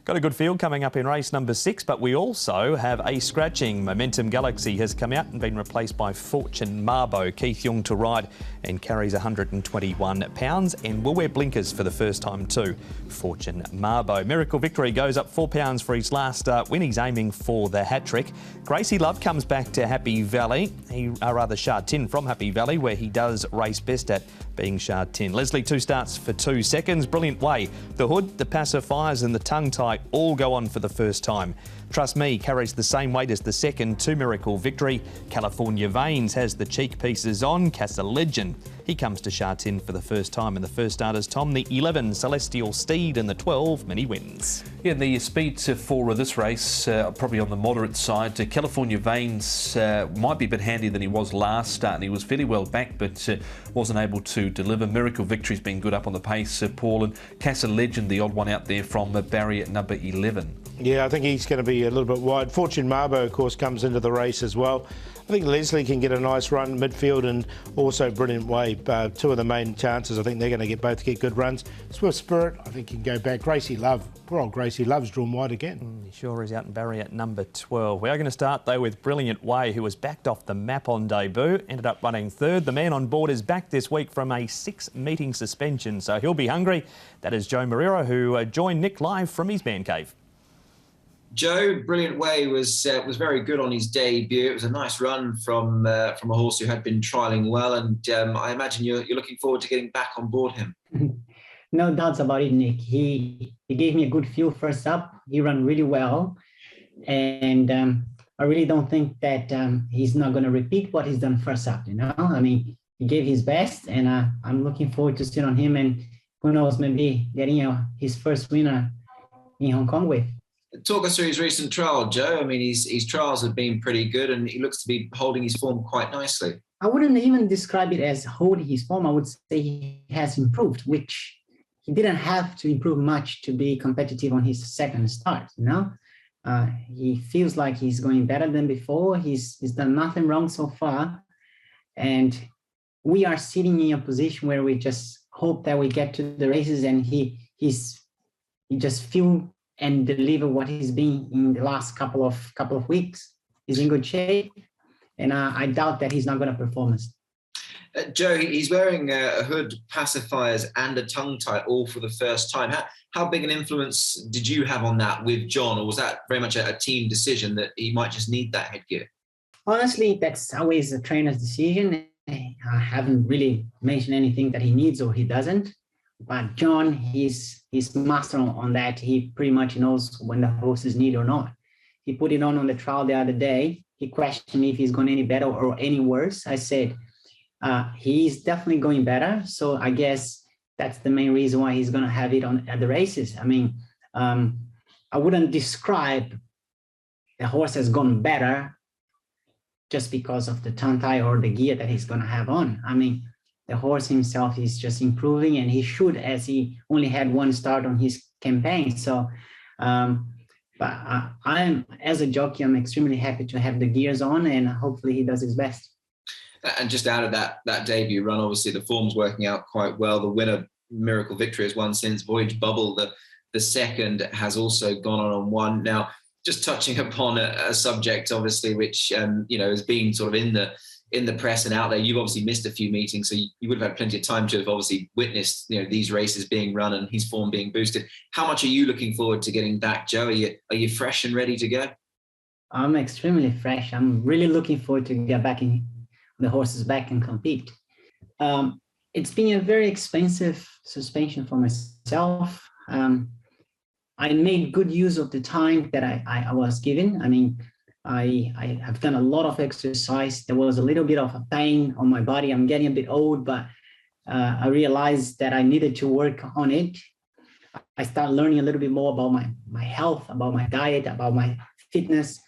Got a good field coming up in race number 6, but we also have a scratching. Momentum Galaxy has come out and been replaced by Fortune Marbo. Keith Young to ride and carries 121 pounds and will wear blinkers for the first time too. Fortune Marbo. Miracle Victory goes up 4 pounds for his last win. He's aiming for the hat-trick. Gracie Love comes back to Happy Valley. Sha Tin from Happy Valley, where he does race best at being Sha Tin. Leslie, 2 starts for 2 seconds. Brilliant Way. The Hood, the Pacifiers and the Tongue Tie all go on for the first time. Trust Me carries the same weight as the second to Miracle Victory. California Veins has the cheek pieces on. Casa Legend, he comes to Sha Tin for the first time. And the first starters, Tom, the 11 Celestial Steed and the 12 Mini Wins. Yeah, the speed for this race, probably on the moderate side. California Veins might be a bit handier than he was last start, and he was fairly well back, but wasn't able to deliver. Miracle Victory's been good up on the pace, Paul, and Casa Legend, the odd one out there from barrier number 11. Yeah, I think he's going to be a little bit wide. Fortune Marbo, of course, comes into the race as well. I think Leslie can get a nice run midfield, and also Brilliant Way. 2 of the main chances, I think they're going to both get good runs. Swift Spirit, I think, can go back. Gracie Love, poor old Gracie Love's drawn wide again. He sure is out in barrier number 12. We are going to start, though, with Brilliant Way, who was backed off the map on debut, ended up running third. The man on board is back this week from a 6-meeting suspension, so he'll be hungry. That is Joe Moreira, who joined Nick live from his man cave. Joe, Brilliant Way was very good on his debut. It was a nice run from a horse who had been trialling well, and I imagine you're looking forward to getting back on board him. No doubts about it, Nick. He gave me a good feel first up. He ran really well, and I really don't think that he's not going to repeat what he's done first up. You know, I mean, he gave his best, and I'm looking forward to sit on him, and who knows, maybe getting his first winner in Hong Kong with. Talk us through his recent trial, Joe. I mean, his trials have been pretty good, and he looks to be holding his form quite nicely. I wouldn't even describe it as holding his form. I would say he has improved, which he didn't have to improve much to be competitive on his second start, you know? He feels like he's going better than before. He's done nothing wrong so far. And we are sitting in a position where we just hope that we get to the races and he just feel and deliver what he's been in the last couple of weeks. He's in good shape, and I doubt that he's not going to perform. Joe, he's wearing a hood, pacifiers, and a tongue tie all for the first time. How big an influence did you have on that with John, or was that very much a team decision that he might just need that headgear? Honestly, that's always a trainer's decision. I haven't really mentioned anything that he needs or he doesn't. But John, he's master on that. He pretty much knows when the horses need or not. He put it on the trial the other day. He questioned me if he's going any better or any worse. I said, he's definitely going better. So I guess that's the main reason why he's going to have it at the races. I mean, I wouldn't describe the horse has gone better just because of the tongue tie or the gear that he's going to have on. I mean, the horse himself is just improving, and he should, as he only had 1 start on his campaign. So, but as a jockey, I'm extremely happy to have the gears on, and hopefully he does his best. And just out of that debut run, obviously the form's working out quite well. The winner, Miracle Victory, has won since. Voyage Bubble, the second, has also gone on one. Now, just touching upon a subject, obviously, which has been sort of in the press and out there. You've obviously missed a few meetings, so you would have had plenty of time to have obviously witnessed, these races being run and his form being boosted. How much are you looking forward to getting back, Joe? Are you fresh and ready to go? I'm extremely fresh. I'm really looking forward to get back in the horses back and compete. It's been a very expensive suspension for myself. I made good use of the time that I was given. I mean, I have done a lot of exercise. There was a little bit of a pain on my body. I'm getting a bit old, but I realized that I needed to work on it. I started learning a little bit more about my health, about my diet, about my fitness,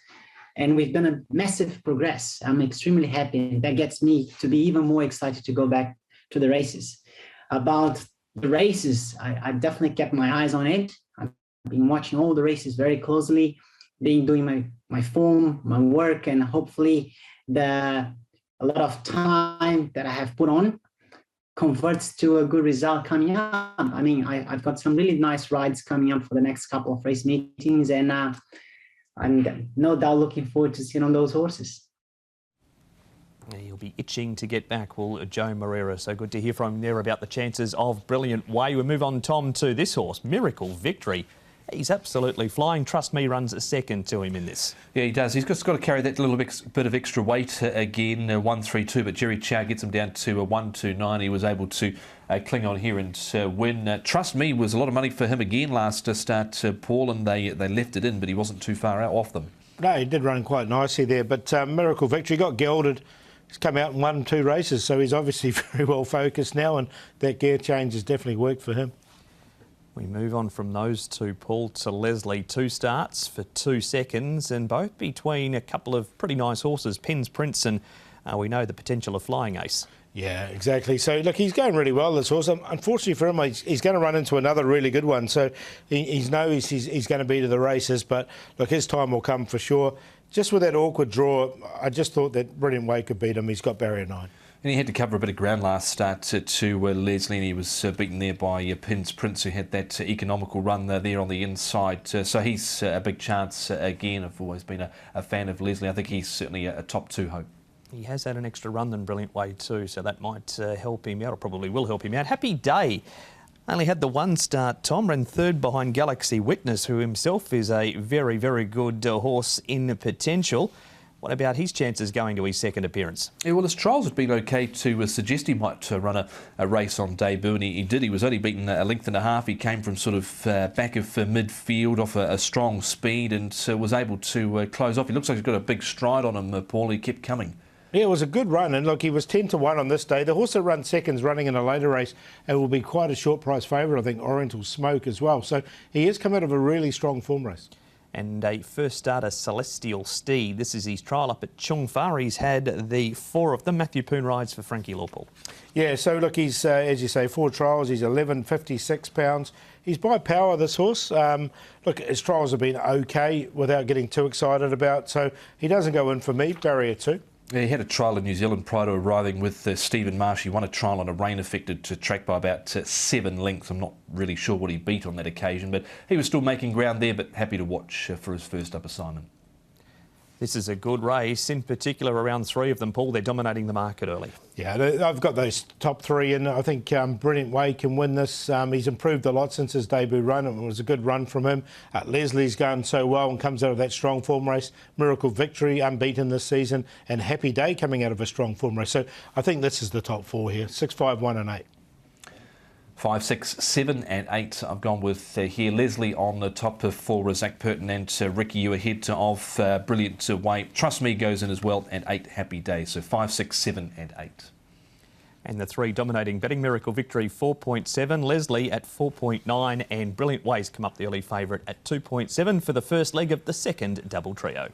and we've done a massive progress. I'm extremely happy, and that gets me to be even more excited to go back to the races. About the races, I definitely kept my eyes on it. I've been watching all the races very closely, doing my form, my work, and hopefully a lot of time that I have put on converts to a good result coming up. I mean, I've got some really nice rides coming up for the next couple of race meetings, and I'm no doubt looking forward to seeing on those horses. He'll be itching to get back, will Joe Moreira. So good to hear from him there about the chances of Brilliant Way. We move on, Tom, to this horse, Miracle Victory. He's absolutely flying. Trust Me runs a second to him in this. Yeah, he does. He's just got to carry that little bit of extra weight again, 132, but Jerry Chow gets him down to 129. He was able to cling on here and win. Trust Me was a lot of money for him again last start, Paul, and they left it in, but he wasn't too far out off them. No, he did run quite nicely there, but Miracle Victory got gelded. He's come out and won 2 races, so he's obviously very well focused now, and that gear change has definitely worked for him. We move on from those two, Paul, to Leslie. 2 starts for 2 seconds, and both between a couple of pretty nice horses, Penn's Prince, and we know the potential of Flying Ace. Yeah, exactly. So, look, he's going really well, this horse. Unfortunately for him, he's going to run into another really good one. So he knows he's going to be to the races, but, look, his time will come for sure. Just with that awkward draw, I just thought that Brilliant Way could beat him. He's got barrier 9. And he had to cover a bit of ground last start to Leslie, and he was beaten there by Penn's Prince, who had that economical run there on the inside. So he's a big chance again. I've always been a fan of Leslie. I think he's certainly a top 2 hope. He has had an extra run than Brilliant Way too, so that might help him out, or probably will help him out. Happy Day only had the 1 start, Tom, ran 3rd behind Galaxy Witness, who himself is a very, very good horse in potential. What about his chances going to his 2nd appearance? Yeah, well, his trials had been okay to suggest he might run a race on debut, and he did. He was only beaten a length and a half. He came from sort of back of midfield off a strong speed and was able to close off. He looks like he's got a big stride on him, Paul. He kept coming. Yeah, it was a good run, and look, he was 10 to 1 on this day. The horse that runs seconds running in a later race, it will be quite a short price favourite, I think, Oriental Smoke as well. So he has come out of a really strong form race. And a first starter, Celestial Steed. This is his trial up at Chung Fa. He's had the 4 of them. Matthew Poon rides for Frankie Lawpool. Yeah, so look, he's, as you say, 4 trials. He's 11.56 pounds. He's by power, this horse. Look, his trials have been okay without getting too excited about, so he doesn't go in for me, barrier 2. Yeah, he had a trial in New Zealand prior to arriving with Stephen Marsh. He won a trial on a rain-affected track by about 7 lengths. I'm not really sure what he beat on that occasion, but he was still making ground there, but happy to watch for his first up assignment. This is a good race, in particular around 3 of them, Paul. They're dominating the market early. Yeah, I've got those top 3, and I think Brilliant Way can win this. He's improved a lot since his debut run. It was a good run from him. Leslie's going so well and comes out of that strong form race. Miracle Victory, unbeaten this season, and Happy Day coming out of a strong form race. So I think this is the top 4 here, 6, 5, 1 and 8. 5, 6, 7 and 8 I've gone with here. Leslie on the top for Zach Purton and Ricky, you ahead of Brilliant Way. Trust Me goes in as well, and 8 Happy Days. So 5, 6, 7 and 8. And the 3 dominating betting, Miracle Victory 4.7, Leslie at 4.9, and Brilliant Ways come up the early favourite at 2.7 for the first leg of the second double trio.